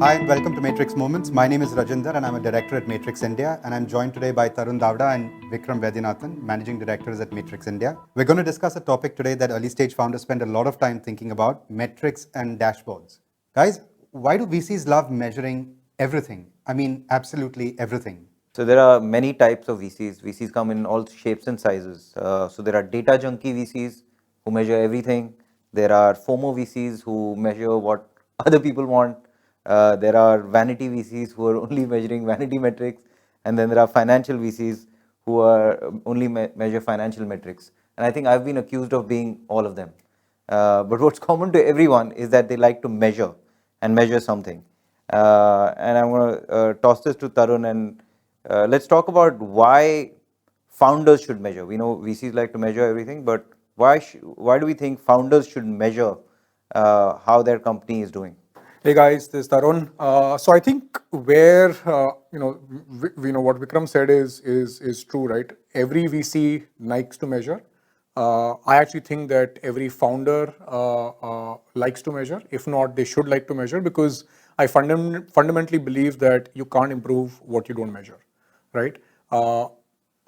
Hi and welcome to Matrix Moments. My name is Rajinder and I'm a director at Matrix India, and I'm joined today by Tarun Davda and Vikram Vaidyanathan, managing directors at Matrix India. We're going to discuss a topic today that early stage founders spend a lot of time thinking about: metrics and dashboards. Guys, why do VCs love measuring everything? I mean, absolutely everything. So there are many types of VCs. VCs come in all shapes and sizes. So there are data junkie VCs who measure everything. There are FOMO VCs who measure what other people want. There are vanity VCs who are only measuring vanity metrics. And then there are financial VCs who are only measure financial metrics. And I think I've been accused of being all of them. But what's common to everyone is that they like to measure and measure something. And I'm going to toss this to Tarun, and let's talk about why founders should measure. We know VCs like to measure everything, but why do we think founders should measure how their company is doing? Hey guys, this is Tarun. So I think where what Vikram said is true, right? Every VC likes to measure. I actually think that every founder likes to measure. If not, they should like to measure, because I fundamentally believe that you can't improve what you don't measure, right? A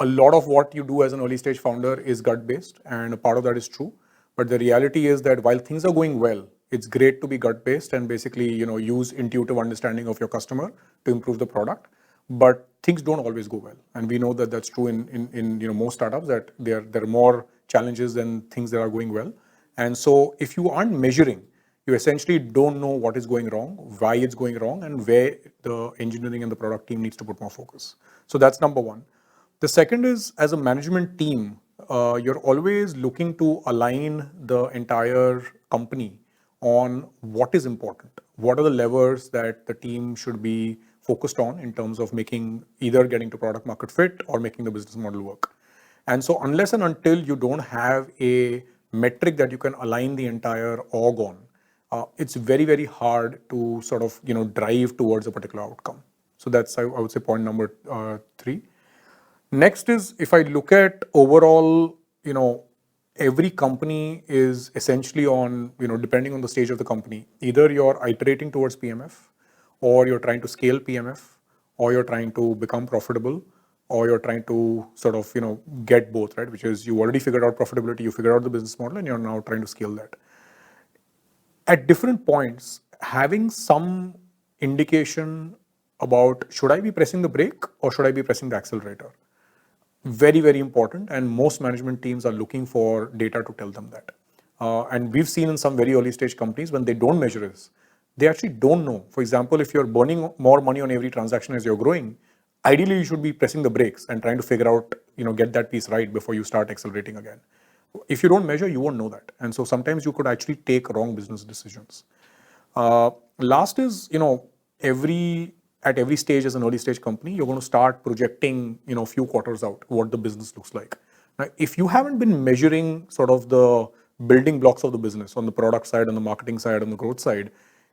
lot of what you do as an early stage founder is gut based, and a part of that is true. But the reality is that while things are going well, it's great to be gut based and basically use intuitive understanding of your customer to improve the product. But things don't always go well, and we know that that's true in most startups, that there are more challenges than things that are going well. And so if you aren't measuring, you essentially don't know what is going wrong, why it's going wrong, and where the engineering and the product team needs to put more focus. So that's number one. The second is, as a management team, you're always looking to align the entire company on what is important. What are the levers that the team should be focused on in terms of making, either getting to product market fit or making the business model work. And so unless and until you don't have a metric that you can align the entire org on, it's very, very hard to sort of drive towards a particular outcome. So that's, I would say, point number 3. Next is, if I look at overall, every company is essentially on, depending on the stage of the company, either you're iterating towards PMF, or you're trying to scale PMF, or you're trying to become profitable, or you're trying to sort of, get both, right? Which is, you already figured out profitability, you figured out the business model, and you're now trying to scale that. At different points, having some indication about, should I be pressing the brake or should I be pressing the accelerator? Very, very important, and most management teams are looking for data to tell them that. And we've seen in some very early stage companies, when they don't measure this, they actually don't know. For example, if you're burning more money on every transaction as you're growing, ideally you should be pressing the brakes and trying to figure out, get that piece right before you start accelerating again. If you don't measure, you won't know that. And so sometimes you could actually take wrong business decisions. Last is, at every stage as an early stage company, you're going to start projecting, a few quarters out what the business looks like. Now, if you haven't been measuring sort of the building blocks of the business on the product side, on the marketing side, on the growth side,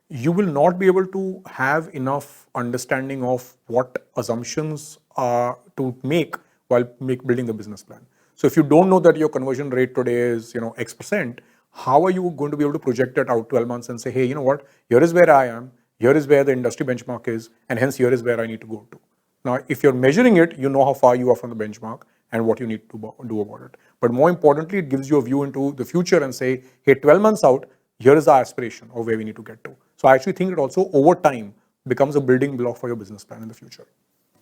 you will not be able to have enough understanding of what assumptions are to make while building the business plan. So if you don't know that your conversion rate today is, X%, how are you going to be able to project that out 12 months and say, hey, you know what, here is where I am, here is where the industry benchmark is, and hence here is where I need to go to. Now, if you're measuring it, you know how far you are from the benchmark and what you need to do about it. But more importantly, it gives you a view into the future and say, hey, 12 months out, here is our aspiration of where we need to get to. So I actually think it also, over time, becomes a building block for your business plan in the future.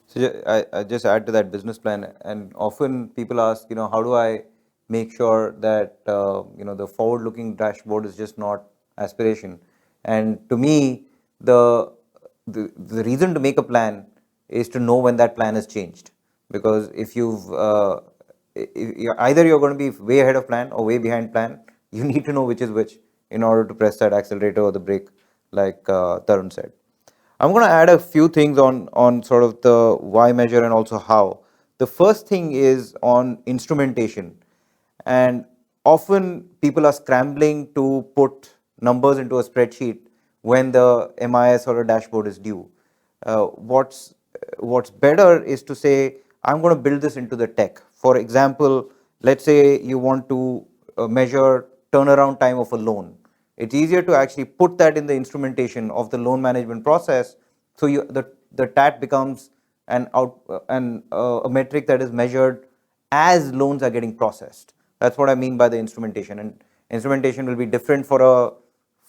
So I just add to that business plan, and often people ask, how do I make sure that the forward-looking dashboard is just not aspiration? And to me, the reason to make a plan is to know when that plan has changed. Because if either you're going to be way ahead of plan or way behind plan, you need to know which is which in order to press that accelerator or the brake, like Tarun said. I'm going to add a few things on sort of the why measure and also how. The first thing is on instrumentation. And often people are scrambling to put numbers into a spreadsheet when the MIS or a dashboard is due. What's better is to say, I'm going to build this into the tech. For example, let's say you want to measure turnaround time of a loan. It's easier to actually put that in the instrumentation of the loan management process. So the TAT becomes a metric that is measured as loans are getting processed. That's what I mean by the instrumentation. And instrumentation will be different for a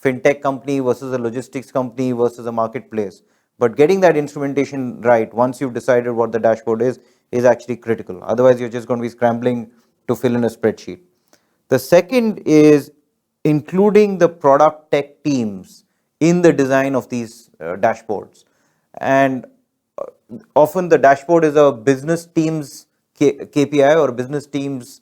fintech company versus a logistics company versus a marketplace. But getting that instrumentation right, once you've decided what the dashboard is actually critical. Otherwise, you're just going to be scrambling to fill in a spreadsheet. The second is including the product tech teams in the design of these dashboards. And often the dashboard is a business team's KPI or business team's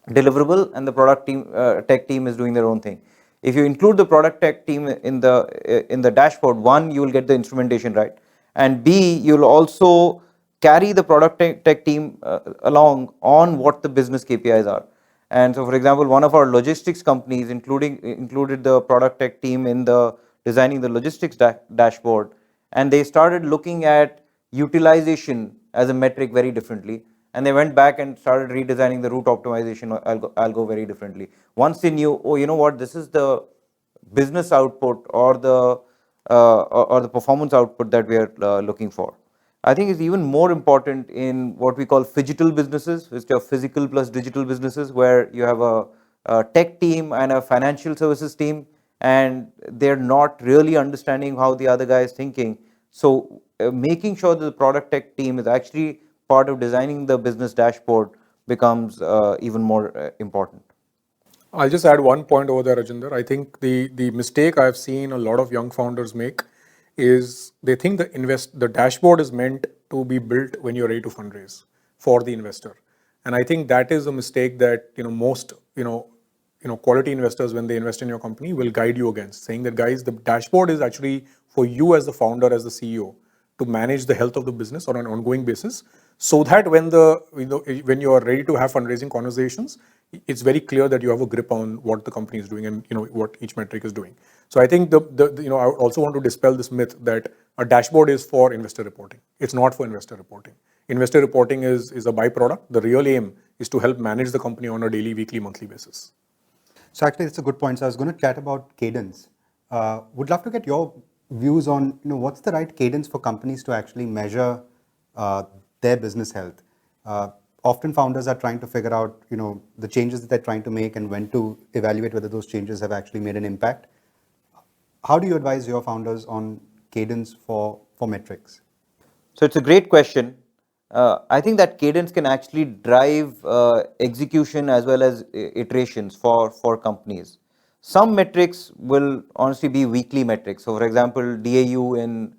deliverable, and the product team, tech team is doing their own thing. If you include the product tech team in the dashboard, one, you will get the instrumentation right, and B, you'll also carry the product tech team along on what the business KPIs are. And so, for example, one of our logistics companies included the product tech team in the designing the logistics dashboard, and they started looking at utilization as a metric very differently. And they went back and started redesigning the route optimization algo very differently. Once they knew, oh, you know what, this is the business output or the performance output that we are looking for. I think it's even more important in what we call phygital businesses, which are physical plus digital businesses, where you have a tech team and a financial services team, and they're not really understanding how the other guy is thinking. So making sure that the product tech team is actually part of designing the business dashboard becomes even more important. I'll just add one point over there, Rajinder. I think the mistake I've seen a lot of young founders make is they think the dashboard is meant to be built when you're ready to fundraise for the investor. And I think that is a mistake that most quality investors, when they invest in your company, will guide you against, saying that, guys, the dashboard is actually for you as the founder, as the CEO, to manage the health of the business on an ongoing basis, so that when you are ready to have fundraising conversations, it's very clear that you have a grip on what the company is doing and what each metric is doing. So I think I also want to dispel this myth that a dashboard is for investor reporting. It's not for investor reporting. Investor reporting is a byproduct. The real aim is to help manage the company on a daily, weekly, monthly basis. So actually, it's a good point. So I was going to chat about cadence. Would love to get your views on what's the right cadence for companies to actually measure their business health. Often founders are trying to figure out the changes that they're trying to make and when to evaluate whether those changes have actually made an impact. How do you advise your founders on cadence for metrics? So it's a great question. I think that cadence can actually drive execution as well as iterations for companies. Some metrics will honestly be weekly metrics. So, for example, DAU in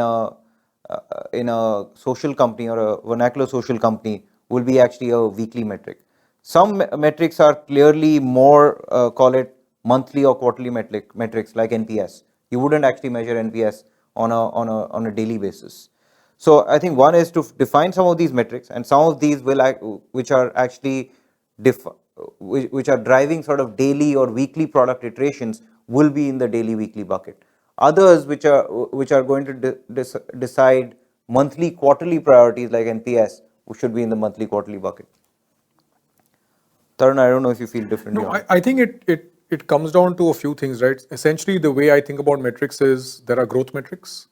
a social company or a vernacular social company will be actually a weekly metric. Some metrics are clearly more, call it monthly or quarterly metrics like NPS. You wouldn't actually measure NPS on a daily basis. So I think one is to define some of these metrics, and some of these which are actually which are driving sort of daily or weekly product iterations will be in the daily weekly bucket. Others which are going to decide monthly quarterly priorities like NPS should be in the monthly quarterly bucket. Tarun, I don't know if you feel differently. No, I think it comes down to a few things, right? Essentially, the way I think about metrics is there are growth metrics,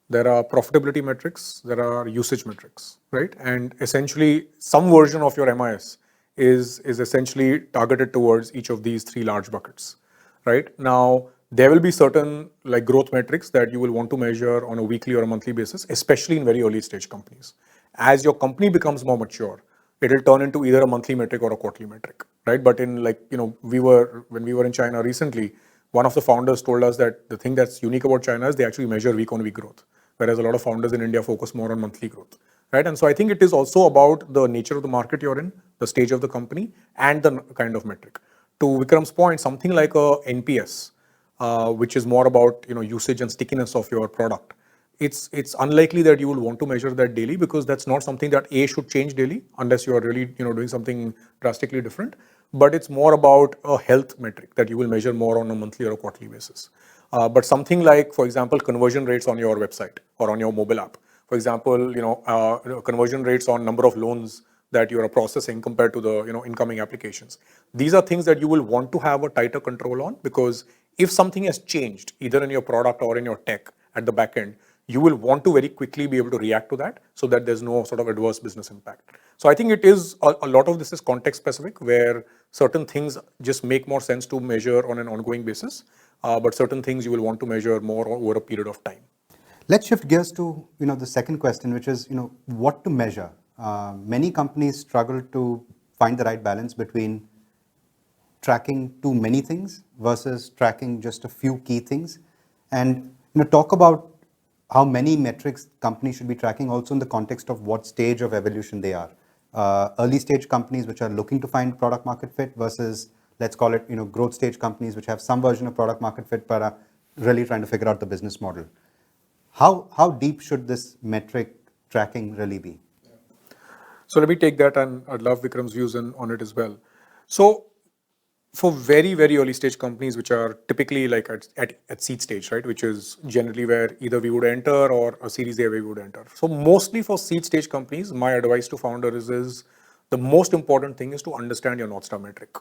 there are profitability metrics, there are usage metrics, right? And essentially, some version of your MIS is essentially targeted towards each of these three large buckets, right? Now, there will be certain like growth metrics that you will want to measure on a weekly or a monthly basis, especially in very early stage companies. As your company becomes more mature, it will turn into either a monthly metric or a quarterly metric, right? But in when we were in China recently, one of the founders told us that the thing that's unique about China is they actually measure week-on-week growth, whereas a lot of founders in India focus more on monthly growth, right? And so I think it is also about the nature of the market you're in, the stage of the company, and the kind of metric. To Vikram's point, something like a NPS, which is more about usage and stickiness of your product, it's unlikely that you will want to measure that daily, because that's not something that should change daily unless you are really doing something drastically different. But it's more about a health metric that you will measure more on a monthly or a quarterly basis. But something like, for example, conversion rates on your website or on your mobile app, for example, conversion rates on number of loans that you are processing compared to the incoming applications. These are things that you will want to have a tighter control on, because if something has changed, either in your product or in your tech at the back end, you will want to very quickly be able to react to that so that there's no sort of adverse business impact. So I think it is a lot of this is context specific, where certain things just make more sense to measure on an ongoing basis, but certain things you will want to measure more over a period of time. Let's shift gears to the second question, which is what to measure. Many companies struggle to find the right balance between tracking too many things versus tracking just a few key things, and talk about how many metrics companies should be tracking, also in the context of what stage of evolution they are. Early stage companies which are looking to find product market fit versus, let's call it, growth stage companies which have some version of product market fit but are really trying to figure out the business model. How deep should this metric tracking really be? So let me take that, and I'd love Vikram's views on it as well. So for very, very early stage companies, which are typically like at seed stage, right, which is generally where either we would enter or a Series A where we would enter. So mostly for seed stage companies, my advice to founders is the most important thing is to understand your North Star metric,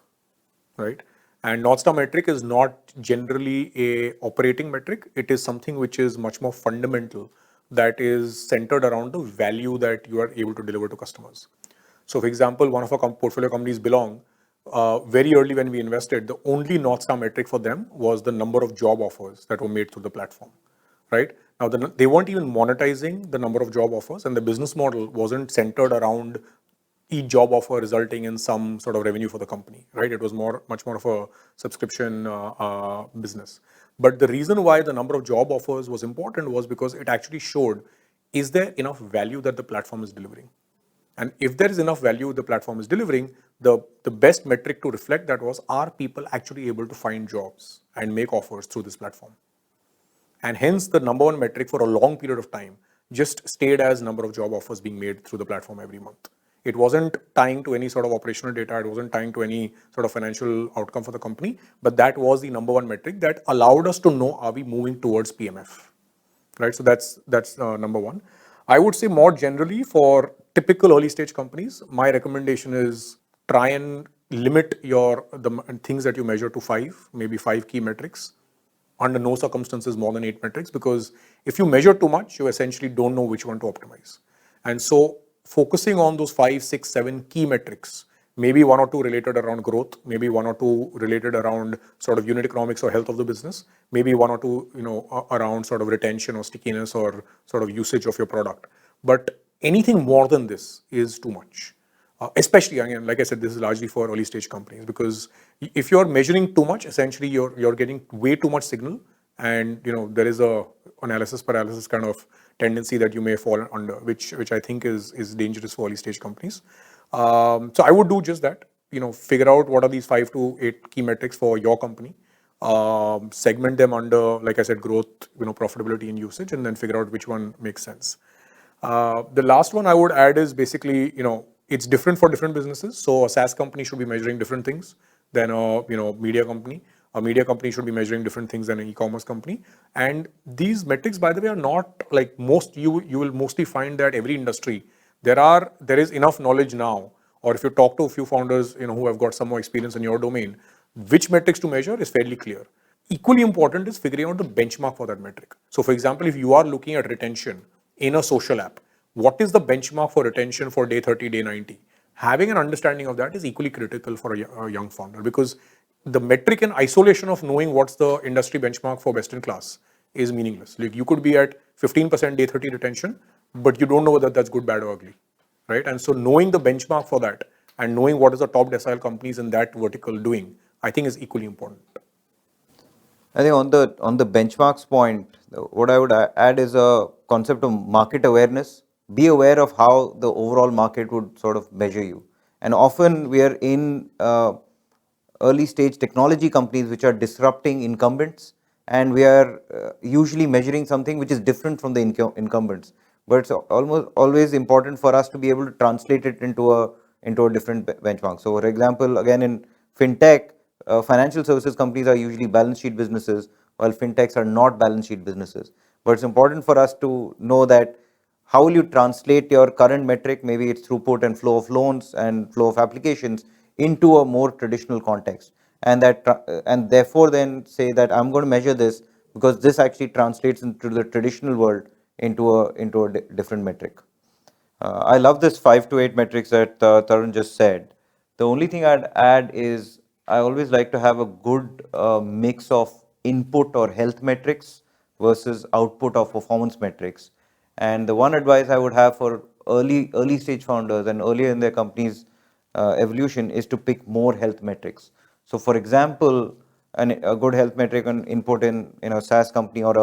right? And North Star metric is not generally a operating metric. It is something which is much more fundamental, that is centered around the value that you are able to deliver to customers. So for example, one of our portfolio companies, Belong, very early when we invested, the only North Star metric for them was the number of job offers that were made through the platform, right? Now, they weren't even monetizing the number of job offers, and the business model wasn't centered around each job offer resulting in some sort of revenue for the company, right? It was much more of a subscription business. But the reason why the number of job offers was important was because it actually showed, is there enough value that the platform is delivering? And if there is enough value the platform is delivering, the best metric to reflect that was, are people actually able to find jobs and make offers through this platform? And hence the number one metric for a long period of time just stayed as number of job offers being made through the platform every month. It wasn't tying to any sort of operational data. It wasn't tying to any sort of financial outcome for the company, but that was the number one metric that allowed us to know, are we moving towards PMF, right? So that's number one. I would say more generally for typical early stage companies, my recommendation is try and limit the things that you measure to maybe five key metrics. Under no circumstances more than 8 metrics, because if you measure too much, you essentially don't know which one to optimize. And so focusing on those 5, 6, 7 key metrics, maybe 1 or 2 related around growth, maybe 1 or 2 related around sort of unit economics or health of the business, maybe 1 or 2 around sort of retention or stickiness or sort of usage of your product. But anything more than this is too much. Especially, again, like I said, this is largely for early stage companies, because if you're measuring too much, essentially you're getting way too much signal, and there is a analysis paralysis kind of tendency that you may fall under, which I think is dangerous for early stage companies. So I would do just that. Figure out what are these 5 to 8 key metrics for your company. Segment them under, like I said, growth, profitability and usage, and then figure out which one makes sense. The last one I would add is basically, it's different for different businesses. So a SaaS company should be measuring different things than a media company. A media company should be measuring different things than an e-commerce company. And these metrics, by the way, are not like you will mostly find that every industry, there is enough knowledge now, or if you talk to a few founders, who have got some more experience in your domain, which metrics to measure is fairly clear. Equally important is figuring out the benchmark for that metric. So for example, if you are looking at retention in a social app, what is the benchmark for retention for day 30, day 90? Having an understanding of that is equally critical for a young founder, because the metric in isolation of knowing what's the industry benchmark for best in class is meaningless. Like you could be at 15% day 30 retention, but you don't know whether that's good, bad, or ugly, right? And so knowing the benchmark for that and knowing what is the top decile companies in that vertical doing, I think is equally important. I think on the benchmarks point, what I would add is a concept of market awareness. Be aware of how the overall market would sort of measure you. And often we are in early stage technology companies which are disrupting incumbents, and we are usually measuring something which is different from the incumbents. But it's almost always important for us to be able to translate it into a different benchmark. So for example, again in fintech, financial services companies are usually balance sheet businesses, while fintechs are not balance sheet businesses. But it's important for us to know that how will you translate your current metric, maybe it's throughput and flow of loans and flow of applications, into a more traditional context. and and therefore then say that I'm going to measure this because this actually translates into the traditional world into a different metric. I love this 5 to 8 metrics that Tarun just said. The only thing I'd add is I always like to have a good mix of input or health metrics versus output of performance metrics. And the one advice I would have for early stage founders and earlier in their company's evolution is to pick more health metrics. So, for example, a good health metric on input in a SaaS company or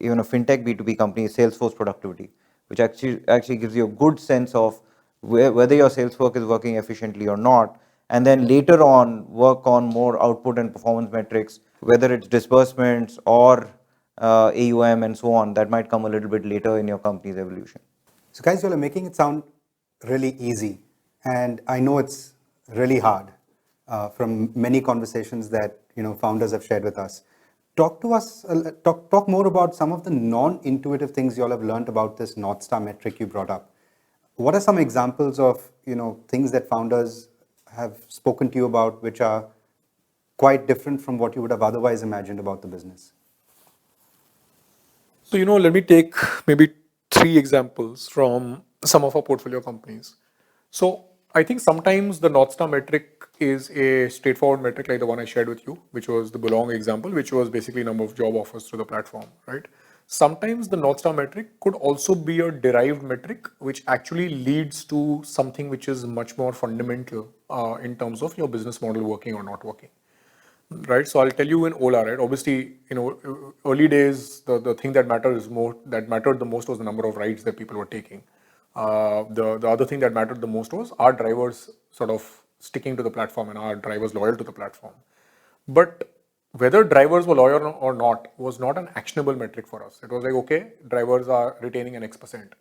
even a fintech B2B company is Salesforce productivity, which actually gives you a good sense of whether your sales work is working efficiently or not, and then later on work on more output and performance metrics, whether it's disbursements or AUM and so on. That might come a little bit later in your company's evolution. So guys, you all are making it sound really easy, and I know it's really hard from many conversations that founders have shared with us. Talk to us, talk more about some of the non-intuitive things you all have learned about this North Star metric you brought up. What are some examples of things that founders have spoken to you about which are quite different from what you would have otherwise imagined about the business? So, let me take maybe 3 examples from some of our portfolio companies. So, I think sometimes the North Star metric is a straightforward metric like the one I shared with you, which was the Belong example, which was basically number of job offers through the platform, right? Sometimes the North Star metric could also be a derived metric, which actually leads to something which is much more fundamental in terms of your business model working or not working. Right, so I'll tell you in Ola, right? Obviously, early days, the thing that mattered the most was the number of rides that people were taking. The other thing that mattered the most was our drivers sort of sticking to the platform and our drivers loyal to the platform. But whether drivers were loyal or not was not an actionable metric for us. It was like, okay, drivers are retaining an X%.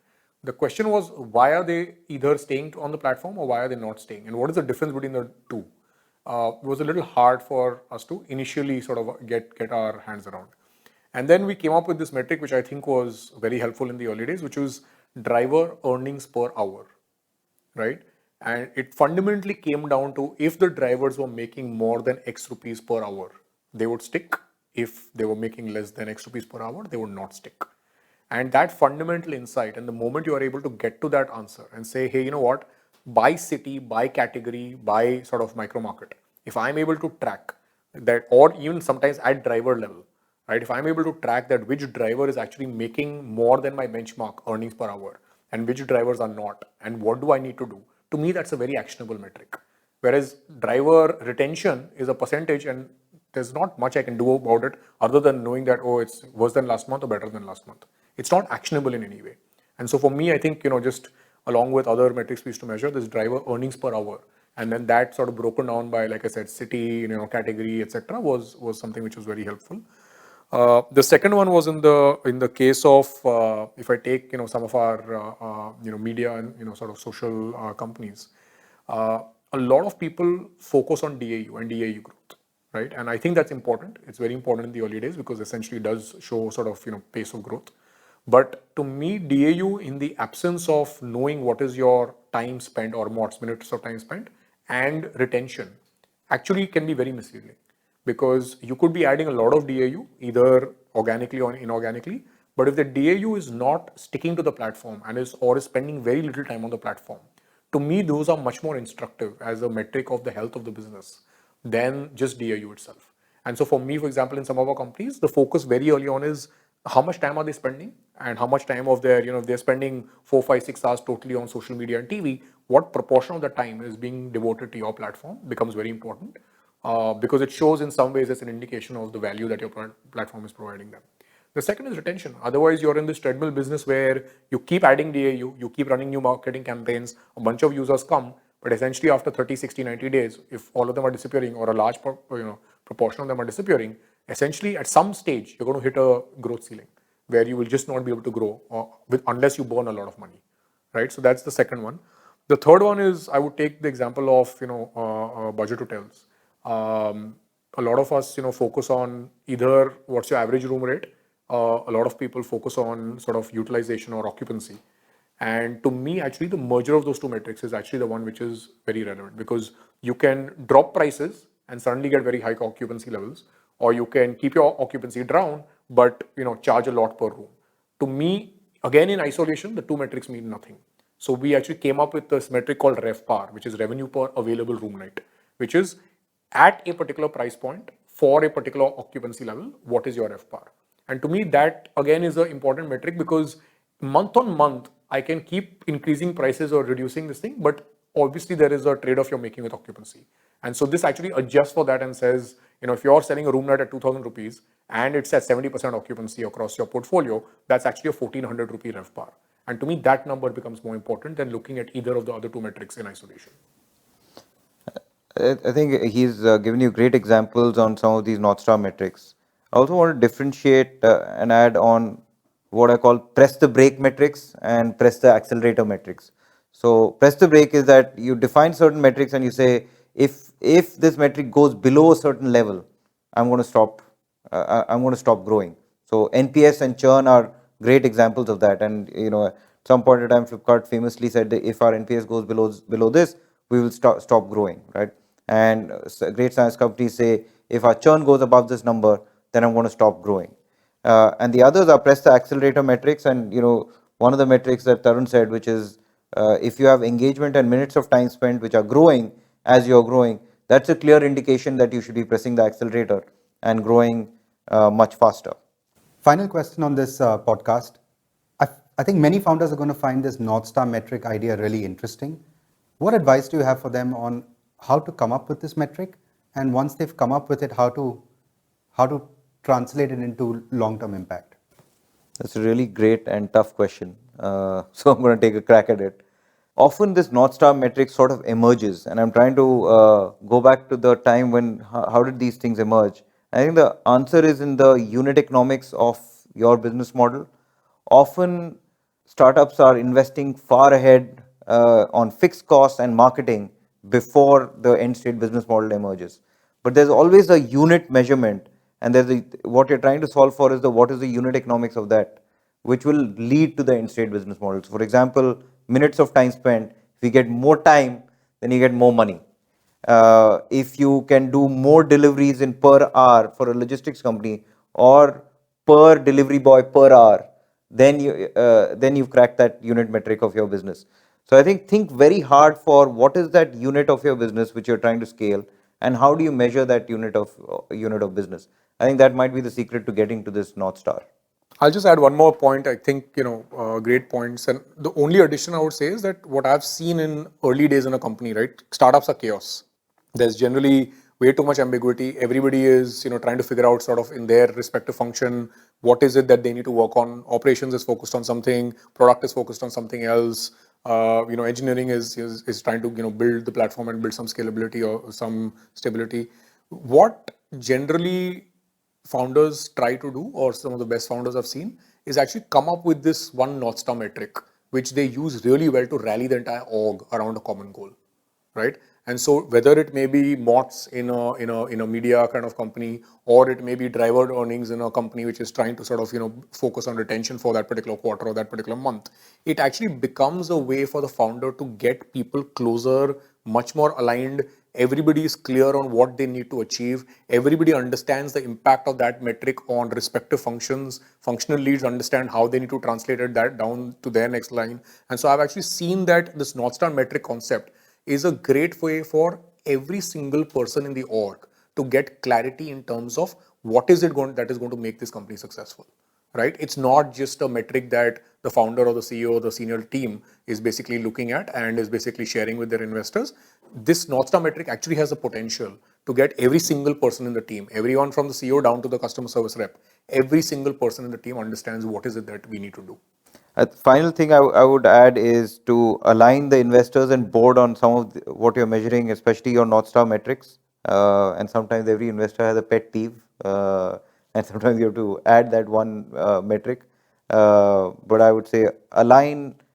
The question was, why are they either staying on the platform or why are they not staying? And what is the difference between the two? It was a little hard for us to initially sort of get our hands around. And then we came up with this metric, which I think was very helpful in the early days, which was driver earnings per hour, right? And it fundamentally came down to if the drivers were making more than X rupees per hour, they would stick. If they were making less than X rupees per hour, they would not stick. And that fundamental insight, and the moment you are able to get to that answer and say, hey, you know what, by city, by category, by sort of micro market, if I'm able to track that, or even sometimes at driver level, right? If I'm able to track that which driver is actually making more than my benchmark earnings per hour and which drivers are not, and what do I need to do? To me, that's a very actionable metric. Whereas driver retention is a percentage and there's not much I can do about it other than knowing that, oh, it's worse than last month or better than last month. It's not actionable in any way. And so for me, I think, just along with other metrics we used to measure, this driver earnings per hour, and then that sort of broken down by, like I said, city, category, etc., was something which was very helpful. The second one was in the case of if I take some of our media and sort of social companies, a lot of people focus on DAU and DAU growth, right? And I think that's important. It's very important in the early days because essentially it does show sort of pace of growth. But to me, DAU, in the absence of knowing what is your time spent or minutes of time spent and retention, actually can be very misleading, because you could be adding a lot of DAU either organically or inorganically, but if the DAU is not sticking to the platform and is spending very little time on the platform, to me those are much more instructive as a metric of the health of the business than just DAU itself. And so for me, for example, in some of our companies, the focus very early on is how much time are they spending and how much time of their, if they're spending 4, 5, 6 hours totally on social media and TV, what proportion of the time is being devoted to your platform becomes very important, because it shows in some ways as an indication of the value that your platform is providing them. The second is retention. Otherwise, you're in this treadmill business where you keep adding DAU, you keep running new marketing campaigns, a bunch of users come, but essentially after 30, 60, 90 days, if all of them are disappearing or a large proportion of them are disappearing, essentially at some stage, you're going to hit a growth ceiling where you will just not be able to grow unless you burn a lot of money, right? So that's the second one. The third one is, I would take the example of, budget hotels. A lot of us, focus on either what's your average room rate. A lot of people focus on sort of utilization or occupancy. And to me, actually, the merger of those two metrics is actually the one which is very relevant, because you can drop prices and suddenly get very high occupancy levels, or you can keep your occupancy down but charge a lot per room. To me, again, in isolation, the two metrics mean nothing. So we actually came up with this metric called RevPAR, which is revenue per available room night, which is at a particular price point for a particular occupancy level, what is your RevPAR? And to me, that again is an important metric, because month on month, I can keep increasing prices or reducing this thing, but obviously there is a trade-off you're making with occupancy. And so this actually adjusts for that and says, if you're selling a room night at 2,000 rupees and it's at 70% occupancy across your portfolio, that's actually a 1,400 rupee RevPAR. And to me, that number becomes more important than looking at either of the other two metrics in isolation. I think he's given you great examples on some of these North Star metrics. I also want to differentiate and add on what I call press the brake metrics and press the accelerator metrics. So press the brake is that you define certain metrics and you say, if this metric goes below a certain level, I'm going to stop. I'm going to stop growing. So NPS and churn are great examples of that. And at some point in time, Flipkart famously said that if our NPS goes below this, we will stop growing, right? And great science companies say, if our churn goes above this number, then I'm going to stop growing. And the others are press the accelerator metrics. And one of the metrics that Tarun said, which is if you have engagement and minutes of time spent which are growing as you're growing, that's a clear indication that you should be pressing the accelerator and growing much faster. Final question on this podcast. I think many founders are going to find this North Star metric idea really interesting. What advice do you have for them on how to come up with this metric, and once they've come up with it, how to translate it into long-term impact? That's a really great and tough question. So I'm going to take a crack at it. Often this North Star metric sort of emerges, and I'm trying to go back to the time when how did these things emerge? I think the answer is in the unit economics of your business model. Often startups are investing far ahead on fixed costs and marketing before the end state business model emerges. But there's always a unit measurement, and what you're trying to solve for is what is the unit economics of that, which will lead to the end state business models. For example, minutes of time spent. If you get more time, then you get more money. If you can do more deliveries in per hour for a logistics company, or per delivery boy per hour, then you've cracked that unit metric of your business. So I think very hard for what is that unit of your business which you're trying to scale, and how do you measure that unit of business. I think that might be the secret to getting to this North Star. I'll just add one more point. I think, great points. And the only addition I would say is that what I've seen in early days in a company, right? Startups are chaos. There's generally way too much ambiguity. Everybody is, trying to figure out sort of in their respective function, what is it that they need to work on. Operations is focused on something, product is focused on something else. Engineering is trying to, build the platform and build some scalability or some stability. What generally founders try to do, or some of the best founders I've seen, is actually come up with this one North Star metric, which they use really well to rally the entire org around a common goal, right? And so whether it may be MOTS in a media kind of company, or it may be driver earnings in a company which is trying to sort of focus on retention for that particular quarter or that particular month, it actually becomes a way for the founder to get people closer, much more aligned. Everybody is clear on what they need to achieve. Everybody understands the impact of that metric on respective functions. Functional leads understand how they need to translate that down to their next line. And so I've actually seen that this North Star metric concept is a great way for every single person in the org to get clarity in terms of what is it that is going to make this company successful, right? It's not just a metric that the founder or the CEO or the senior team is basically looking at and is basically sharing with their investors. This North Star metric actually has the potential to get every single person in the team, everyone from the CEO down to the customer service rep, every single person in the team understands what is it that we need to do. Final thing I would add is to align the investors and board on some of what you're measuring, especially your North Star metrics. And sometimes every investor has a pet peeve, and sometimes you have to add that one metric. But I would say align